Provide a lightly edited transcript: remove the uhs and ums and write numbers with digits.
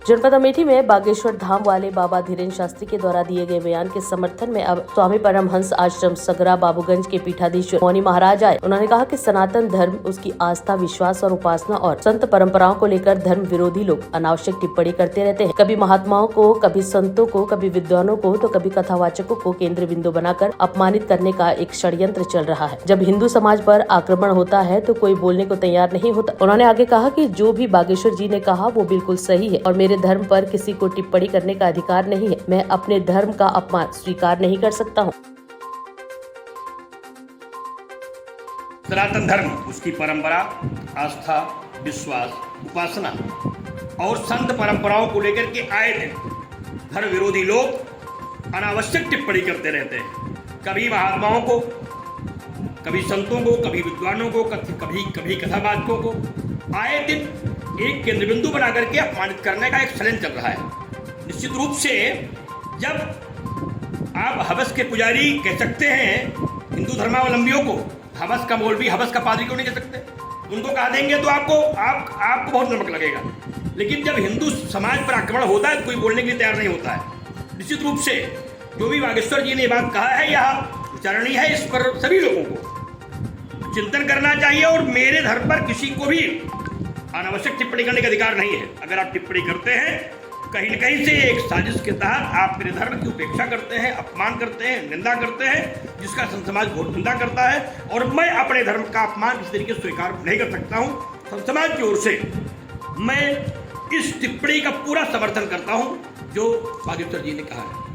जनपद अमेठी में बागेश्वर धाम वाले बाबा धीरेन्द्र शास्त्री के द्वारा दिए गए बयान के समर्थन में अब स्वामी परमहंस आश्रम सगरा बाबूगंज के पीठाधीश्वर मौनी महाराज आए। उन्होंने कहा कि सनातन धर्म, उसकी आस्था, विश्वास और उपासना और संत परंपराओं को लेकर धर्म विरोधी लोग अनावश्यक टिप्पणी करते रहते हैं। कभी महात्माओं को, कभी संतों को, कभी विद्वानों को, तो कभी कथावाचकों को केंद्र बिंदु बनाकर अपमानित करने का एक षड्यंत्र चल रहा है। जब हिंदू समाज पर आक्रमण होता है तो कोई बोलने को तैयार नहीं होता। उन्होंने आगे कहा कि जो भी बागेश्वर जी ने कहा वो बिल्कुल सही है और मेरे धर्म पर किसी को टिप्पणी करने का अधिकार नहीं है। मैं अपने धर्म का अपमान स्वीकार नहीं कर सकता हूँ। सनातन धर्म, उसकी परंपरा, आस्था, विश्वास, उपासना और संत परंपराओं को लेकर के आए दिन धर्म विरोधी लोग अनावश्यक टिप्पणी करते रहते हैं। कभी महात्माओं को, कभी संतों को, कभी विद्वानों को, कभी कथावाचकों को आए दिन एक केंद्र बिंदु बना करके अपमानित करने का एक षड्यंत्र चल रहा है। निश्चित रूप से जब आप हवस के पुजारी कह सकते हैं हिंदू धर्मावलंबियों को, हवस का मौलवी, हवस का पादरी क्यों नहीं कह सकते? उनको कहा देंगे तो आपको बहुत नमक लगेगा। लेकिन जब हिंदू समाज पर आक्रमण होता है तो कोई बोलने के लिए तैयार नहीं होता है। निश्चित रूप से जो भी बागेश्वर जी ने बात कहा है यह विचारणीय है। इस पर सभी लोगों को चिंतन करना चाहिए और मेरे धर्म पर किसी को भी अनावश्यक टिप्पणी करने का अधिकार नहीं है। अगर आप टिप्पणी करते हैं कहीं न कहीं से एक साजिश के तहत आप मेरे धर्म की उपेक्षा करते हैं, अपमान करते हैं, निंदा करते हैं, जिसका संत समाज घोर निंदा करता है। और मैं अपने धर्म का अपमान इस तरीके से स्वीकार नहीं कर सकता हूँ। संत समाज की ओर से मैं इस टिप्पणी का पूरा समर्थन करता हूँ जो बागेश्वर जी ने कहा है।